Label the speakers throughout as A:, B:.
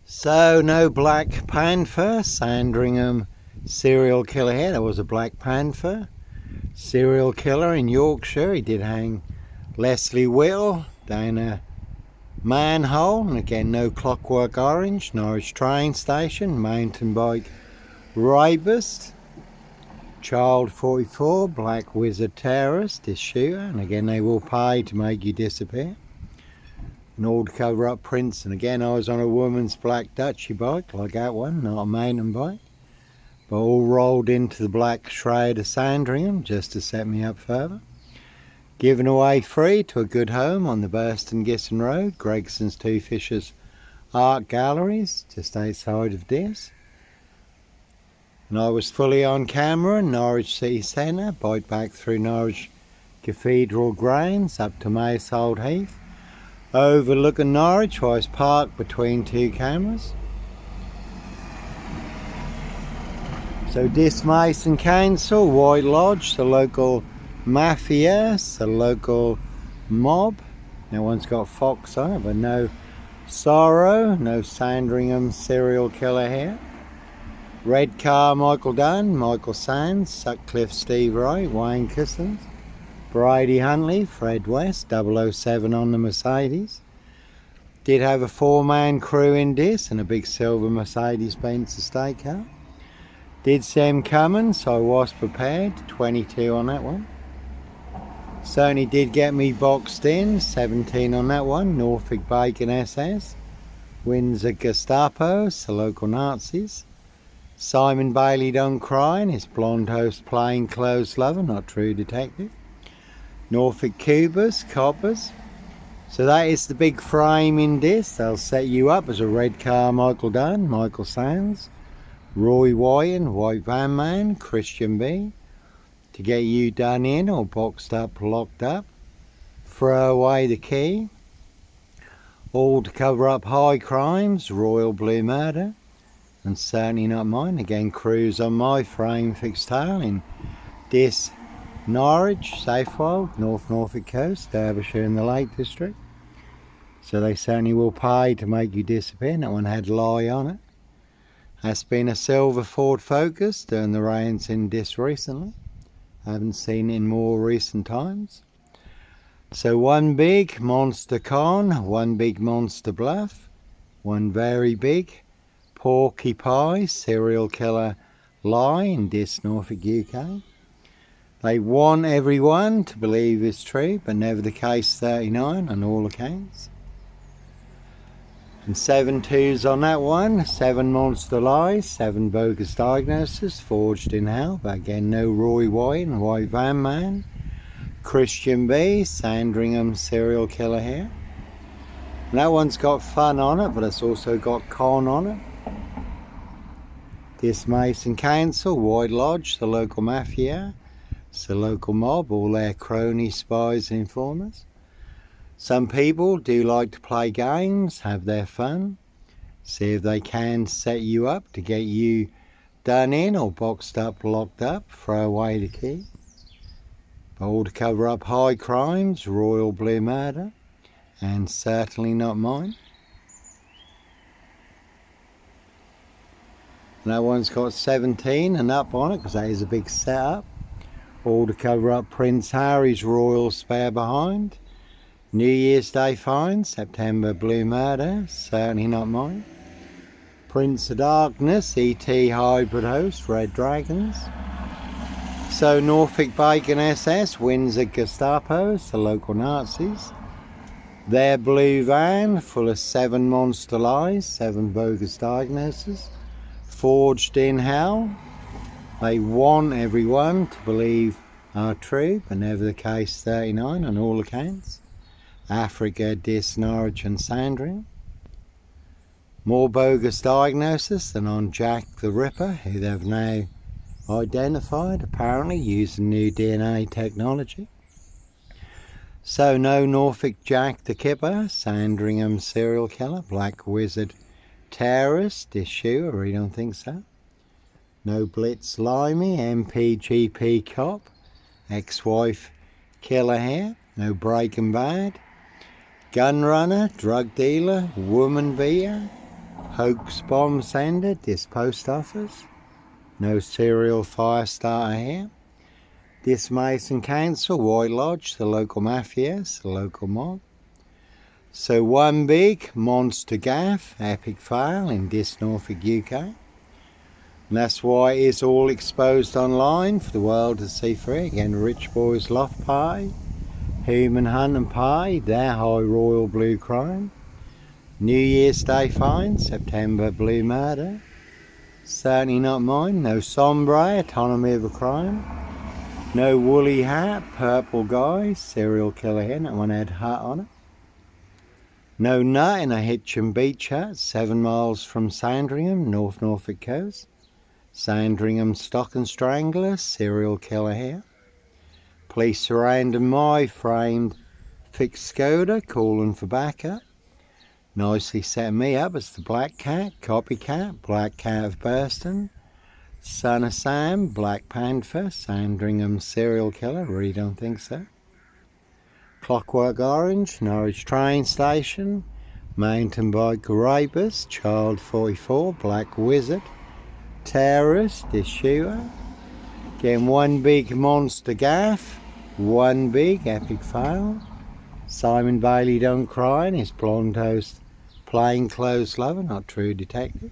A: So no Black Panther, Sandringham serial killer here. There was a Black Panther serial killer in Yorkshire. He did hang Leslie Whittle down a manhole. And again, no Clockwork Orange, Norwich train station, mountain bike rapist. Child 44, Black Wizard terrorist, is shooter. And again, they will pay to make you disappear. An old cover-up prints, and again I was on a woman's black Dutchy bike, like that one, not a mountain bike, but all rolled into the black shroud of Sandringham just to set me up further. Given away free to a good home on the Burston Gisson Road, Gregson's Two Fishers Art Galleries, just outside of Diss. And I was fully on camera in Norwich City Centre, bike back through Norwich Cathedral Grounds up to Maysold Heath. Overlooking Norwich, where I was parked between two cameras. So Diss Mason Council, White Lodge, the local mafia, the local mob. No one's got Fox on it, but no Sorrow, no Sandringham serial killer here. Red Car, Michael Dunn, Michael Sands, Sutcliffe, Steve Wright, Wayne Kissons. Brady Huntley, Fred West, 007 on the Mercedes. Did have a 4-man crew in Diss and a big silver Mercedes-Benz estate car. Did see him coming, so I was prepared. 22 on that one. Certainly did get me boxed in. 17 on that one. Norfolk Bacon SS. Windsor Gestapo, the local Nazis. Simon Bailey Don't Cry, and his blonde host plainclothes lover, not true detective. Norfolk Cubas, Coppers. So that is the big frame in Diss. They'll set you up as a Red Car, Michael Dunn, Michael Sands, Roy Wyan, White Van Man, Christian B, to get you done in or boxed up, locked up. Throw away the key. All to cover up high crimes, Royal Blue Murder, and certainly not mine. Again, crews on my frame fixed tail in Diss, Norwich, Southwold, North Norfolk Coast, Derbyshire and the Lake District. So they certainly will pay to make you disappear. That one had lie on it. That's been a silver Ford Focus doing the rounds in Diss recently. I haven't seen it in more recent times. So one big monster con, one big monster bluff, one very big Porky Pie serial killer lie in Diss, Norfolk, UK. They want everyone to believe it's true, but never the case 39 on all accounts. And 7 twos on that one, 7 monster lies, 7 bogus diagnoses forged in hell, but again no Roy White and White Van Man. Christian B, Sandringham serial killer here. And that one's got fun on it, but it's also got con on it. Diss Mason Council, White Lodge, the local mafia. It's the local mob, all their cronies, spies and informers. Some people do like to play games, have their fun, see if they can set you up to get you done in or boxed up, locked up, throw away the key. But all to cover up high crimes, Royal Blue Murder, and certainly not mine. And that one's got 17 and up on it because that is a big setup. All to cover up Prince Harry's royal spare behind. New Year's Day find, September Blue Murder, certainly not mine. Prince of Darkness, E.T. hybrid host, Red Dragons. So Norfolk Bacon SS, Windsor Gestapos, the local Nazis. Their blue van, full of 7 monster lies, 7 bogus diagnoses, forged in hell. They want everyone to believe are true, but never the case 39 on all accounts. Africa, Diss, Norwich and Sandringham. More bogus diagnosis than on Jack the Ripper, who they've now identified, apparently using new DNA technology. So no Norfolk Jack the Kipper, Sandringham serial killer, Black Wizard terrorist issue, or you don't think so? No Blitz Limey, MPGP cop, ex-wife killer here, no Breaking Bad, gun runner, drug dealer, woman beater, Hoax bomb sender, this post office. No serial fire starter here. This Mason Council, White Lodge, the local mafias, the local mob. So one big monster gaff, epic fail in this Norfolk, UK. And that's why it's all exposed online for the world to see free. Again, rich boys loft party, human hunt and pie, their high royal blue crime. New Year's Day fine, September blue murder. Certainly not mine. No sombre, autonomy of a crime. No woolly hat, purple guy, serial killer here, that one had hat on it. No nut in a Hitchin beach hut, 7 miles from Sandringham, North Norfolk coast. Sandringham stock and strangler, serial killer here. Police surrounding my framed fixed Skoda, calling for backup. Nicely setting me up as the Black Cat, copycat, Black Cat of Burston. Son of Sam, Black Panther, Sandringham serial killer, really don't think so. Clockwork Orange, Norwich train station, mountain bike rapist, child 44, black wizard, terrorist, this shooter. Again, one big monster gaff, one big epic fail. Simon Bailey don't cry and his blonde host, plain clothes lover, not true detective.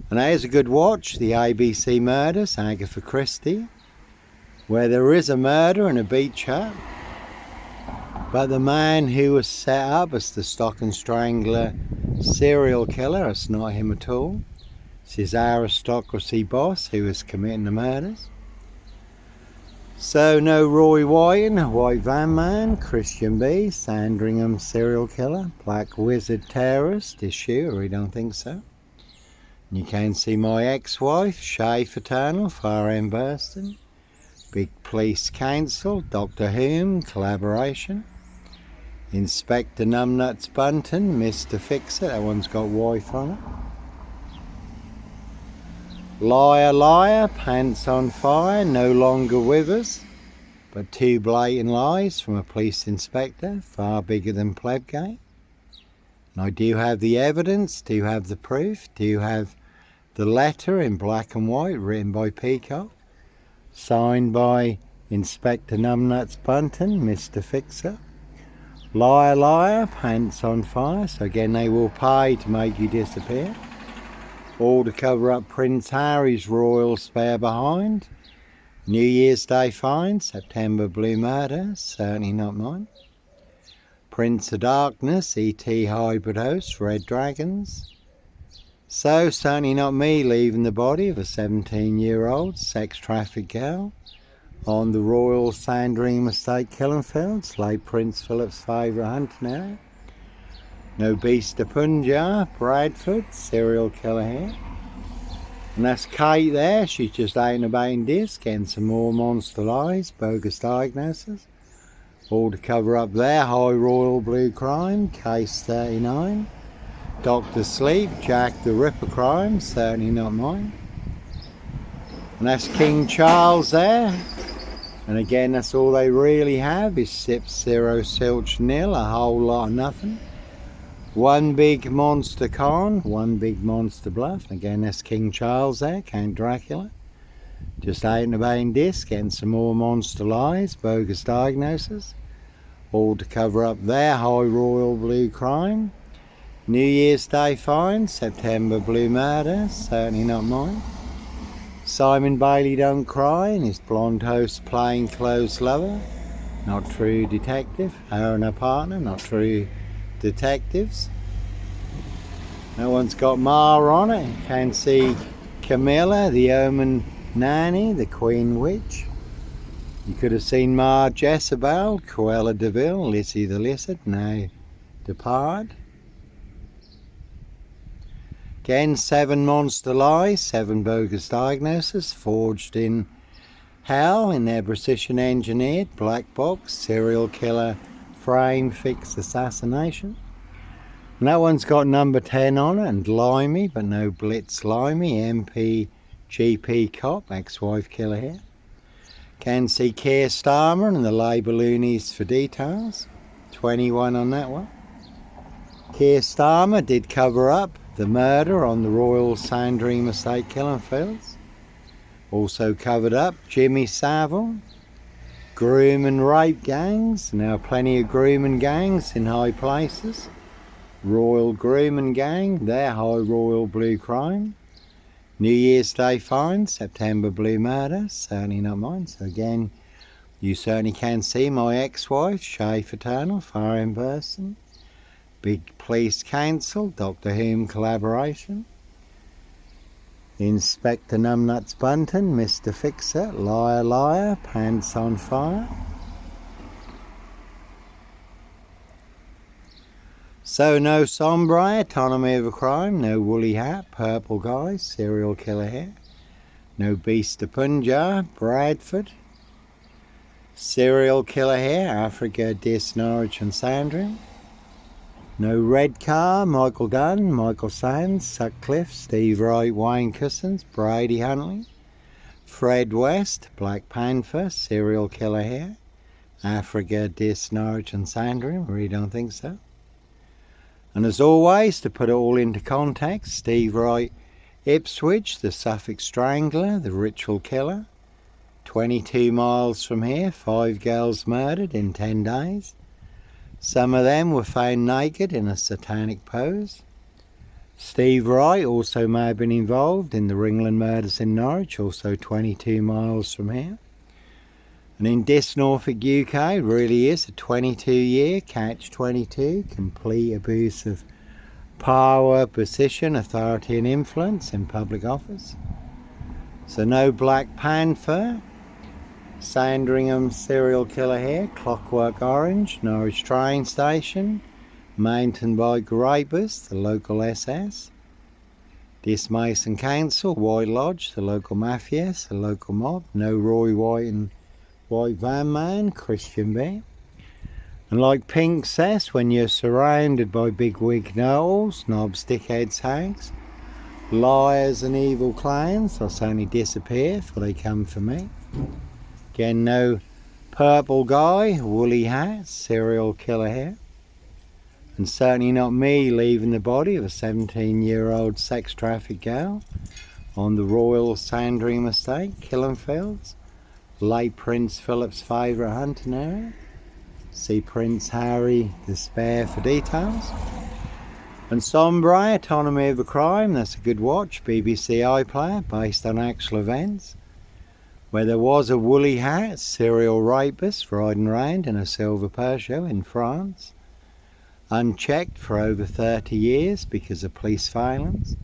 A: And there's a good watch, the ABC Murders, Agatha Christie, where there is a murder in a beach hut. But the man who was set up as the stock and strangler serial killer, it's not him at all. It's his aristocracy boss who was committing the murders. So no Roy Whiten, White Van Man, Christian B, Sandringham serial killer, Black Wizard terrorist, issue, or we don't think so. And you can see my ex-wife, Shay Fraternal, Far End Burston, Big Police Council, Dr. Hume, collaboration. Inspector Numbnuts Bunton, Mr. Fix-It, that one's got wife on it. Liar, liar, pants on fire, no longer with us, but 2 blatant lies from a police inspector, far bigger than Plebgate. And I do have the evidence, do have the proof, do have the letter in black and white written by Peacock, signed by Inspector Numbnuts Bunton, Mr. Fixer. Liar, liar, pants on fire. So again, they will pay to make you disappear. All to cover up Prince Harry's royal spare behind. New Year's Day fine, September blue murder, certainly not mine. Prince of Darkness, E.T. hybrid host, Red Dragons. So certainly not me leaving the body of a 17-year-old sex trafficked girl on the Royal Sandringham Estate killing fields, late Prince Philip's favourite hunting area. No Beast of Punjab, Bradford, serial killer here. And that's Kate there, she's just out and about in this, getting some more monster lies, bogus diagnosis. All to cover up their high royal blue crime, case 39. Dr. Sleep, Jack the Ripper crime, certainly not mine. And that's King Charles there. And again, that's all they really have is Sip 0 Silch nil, a whole lot of nothing. One big monster con, one big monster bluff. Again, that's King Charles there, Count Dracula. Just out and about in this, getting some more monster lies, bogus diagnosis. All to cover up their high royal blue crime. New Year's Day fine, September blue murder, certainly not mine. Simon Bailey don't cry and his blonde host plain clothes lover, not true detective. Her and her partner, not true detectives. No one's got Ma on it. You can see Camilla, the Omen nanny, the Queen Witch. You could have seen Ma Jezebel, Cruella de Vil, Lizzie the Lizard, now departed. Again, 7 monster lies, 7 bogus diagnoses, forged in hell in their precision engineered black box, serial killer, frame, fix, assassination. And that one's got number 10 on it, and Limey, but no Blitz Limey, MP, GP cop, ex-wife killer here. Can see Keir Starmer and the Labour loonies for details. 21 on that one. Keir Starmer did cover up the murder on the Royal Sandringham estate, Killenfields. Also covered up Jimmy Savile. Groom and rape gangs. Now plenty of grooming gangs in high places. Royal Grooming Gang, their high royal blue crime. New Year's Day fine, September blue murder, certainly not mine. So again, you certainly can see my ex-wife, Shay Fraternal, far in person. Big Police Council, Doctor Whom collaboration. Inspector Numbnuts Bunton, Mr. Fixer, Liar Liar, Pants on Fire. So no sombre, autonomy of a crime, no woolly hat, purple guy, serial killer here. No beast of Punjab, Bradford. Serial killer here, Africa, Dis, Norwich and Sandringham. No red car, Michael Dunn, Michael Sands, Sutcliffe, Steve Wright, Wayne Cousins, Brady Huntley. Fred West, Black Panther, serial killer here. Africa, Dis, Norwich and Sandringham, really don't think so. And as always, to put it all into context, Steve Wright, Ipswich, the Suffolk Strangler, the Ritual Killer. 22 miles from here, 5 girls murdered in 10 days. Some of them were found naked in a satanic pose. Steve Wright also may have been involved in the Ringland murders in Norwich, also 22 miles from here. And in Dis, Norfolk, UK, really is a 22-year catch-22, complete abuse of power, position, authority and influence in public office. So no Black Panther. Sandringham serial killer here, Clockwork Orange, Norwich train station, mountain bike rapist, the local SS. Dis Mason Council, White Lodge, the local mafia, the local mob. No Roy White and White Van Man, Christian B. And like Pink says, when you're surrounded by big wig knowles, knobs, dickheads, hags, liars and evil clowns, they'll certainly disappear for they come for me. Again, no purple guy, woolly hat, serial killer here. And certainly not me leaving the body of a 17-year-old sex trafficked girl on the Royal Sandringham estate, Killenfields. Late Prince Philip's favourite hunting area. See Prince Harry, Despair for details. And Sombre, Autonomy of a Crime, that's a good watch, BBC iPlayer, based on actual events. Where there was a woolly hat, serial rapist riding around in a silver Peugeot in France. Unchecked for over 30 years because of police violence.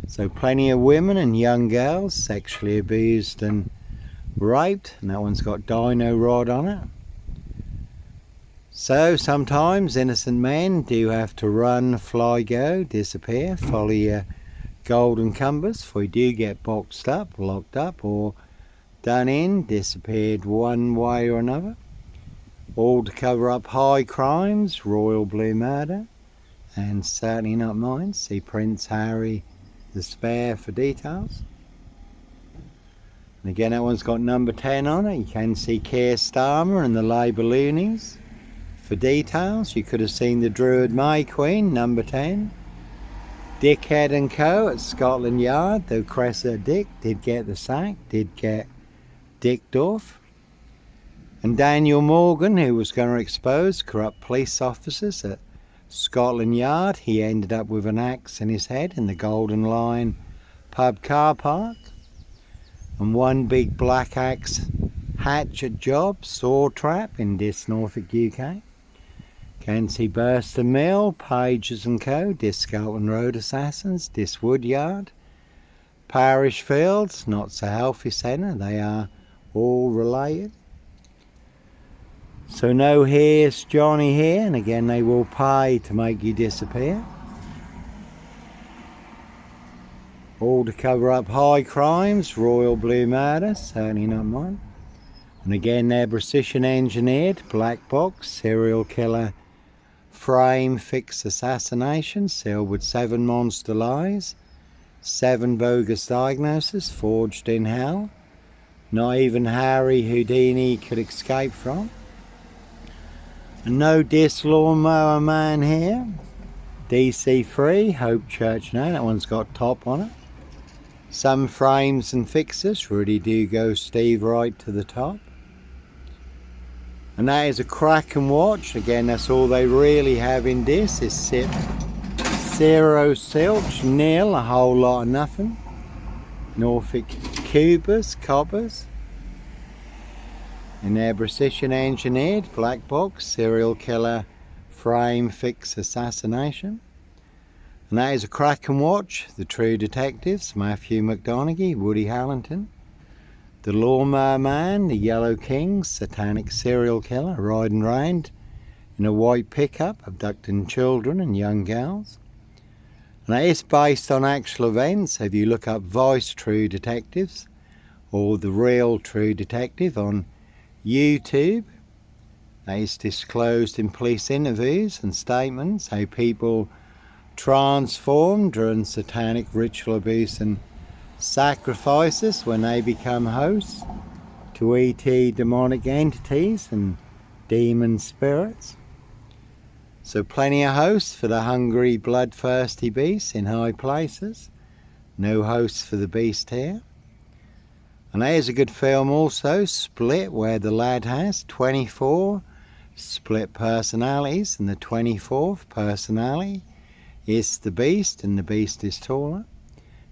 A: So plenty of women and young girls sexually abused and raped, and that one's got dino rod on it. So sometimes innocent men do have to run, fly, go, disappear, follow your golden compass, for you do get boxed up, locked up, or done in, disappeared one way or another. All to cover up high crimes, royal blue murder, and certainly not mine. See Prince Harry, Despair for details. And again, that one's got number 10 on it. You can see Keir Starmer and the Labour loonies for details. You could have seen the Druid May Queen, number 10. Dickhead and Co at Scotland Yard, though Cressida Dick did get the sack, did get dicked off. And Daniel Morgan, who was going to expose corrupt police officers at Scotland Yard, he ended up with an axe in his head in the Golden Lion pub car park. And one big black axe hatchet job, saw trap in Dis, Norfolk, UK. Can see Burston Mill, Pages and Co, Dis Skelton Road Assassins, Dis Woodyard. Parish Fields, not so healthy centre, they are all related. So no here's Johnny here, and again they will pay to make you disappear. All to cover up high crimes, royal blue murder, certainly not mine. And again they're precision engineered, black box, serial killer, frame fix assassination, sealed with 7 monster lies, 7 bogus diagnoses forged in hell. Not even Harry Houdini could escape from. And no Dis lawnmower man here. DC3, Hope Church now, that one's got top on it. Some frames and fixtures really do go Steve right to the top. And that is a Kraken watch. Again, that's all they really have in this is zero silch, nil, a whole lot of nothing. Norfolk Cubers, coppers. In their precision engineered black box, serial killer, frame, fix, assassination. And that is a Kraken watch, the True Detectives, Matthew McConaughey, Woody Harrelson. The Lawnmower Man, the Yellow King, satanic serial killer, riding round in a white pickup, abducting children and young girls. And that is based on actual events. If you look up Vice True Detectives or The Real True Detective on YouTube, that is disclosed in police interviews and statements how people transform during satanic ritual abuse and sacrifices when they become hosts to ET demonic entities and demon spirits. So plenty of hosts for the hungry, bloodthirsty beasts in high places. No hosts for the beast here. And there's a good film also, Split, where the lad has 24 split personalities, and the 24th personality is the beast, and the beast is taller.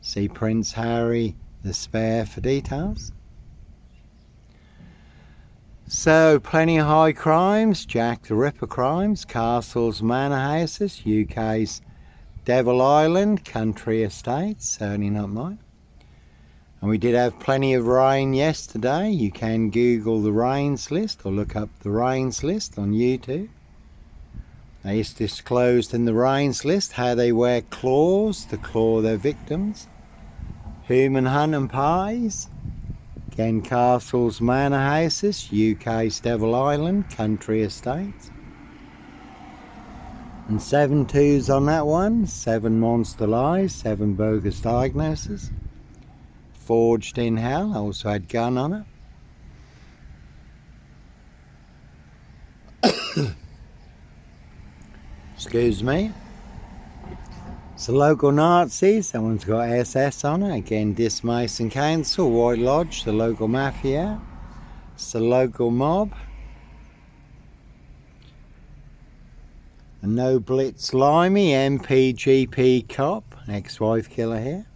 A: See Prince Harry the Spare for details. So plenty of high crimes, Jack the Ripper crimes, castles, manor houses, UK's Devil Island, country estates, certainly not mine. And we did have plenty of rain yesterday. You can Google the rains list or look up the rains list on YouTube. It's disclosed in the rains list how they wear claws to claw their victims. Human hunting pies. Again, castles, manor houses, UK's Devil Island, country estates. And 7 twos on that one. 7 monster lies, 7 bogus diagnoses. Forged in hell, also had gun on it. Excuse me. So local Nazis, that one's got SS on it. Again, Dismason Council, White Lodge, the local mafia. It's the local mob. A No Blitz Limey, MPGP cop, ex-wife killer here.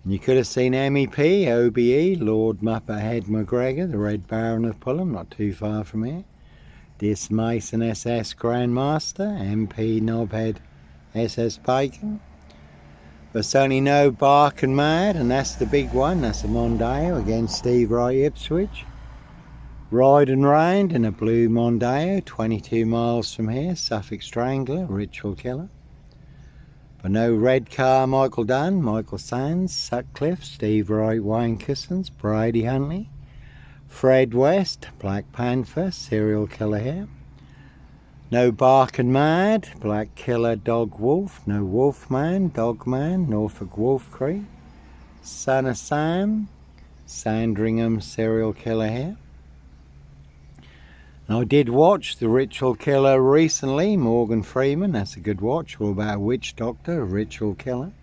A: And you could have seen MEP, OBE, Lord Muppet McGregor, the Red Baron of Pullham, not too far from here. Dismason SS Grandmaster, MP Knobhead SS Bacon. But certainly no Bark and Mad, and that's the big one. That's a Mondeo against Steve Wright Ipswich. Riding round in a blue Mondeo, 22 miles from here. Suffolk Strangler, Ritual Killer. But no red car, Michael Dunn, Michael Sands, Sutcliffe, Steve Wright, Wayne Cousins, Brady Huntley, Fred West, Black Panther, serial killer here. No Bark and Mad, Black Killer, Dog Wolf, no Wolfman, Dogman, Norfolk Wolf Creek, Son of Sam, Sandringham, serial killer here. And I did watch The Ritual Killer recently, Morgan Freeman, that's a good watch, all about a witch doctor, a ritual killer.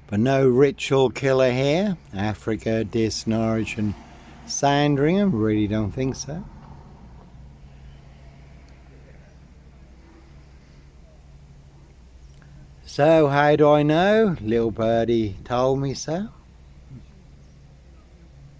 A: But no Ritual Killer here, Africa, Dis, Norwich and Sandringham, really don't think so. So how do I know? Little birdie told me so.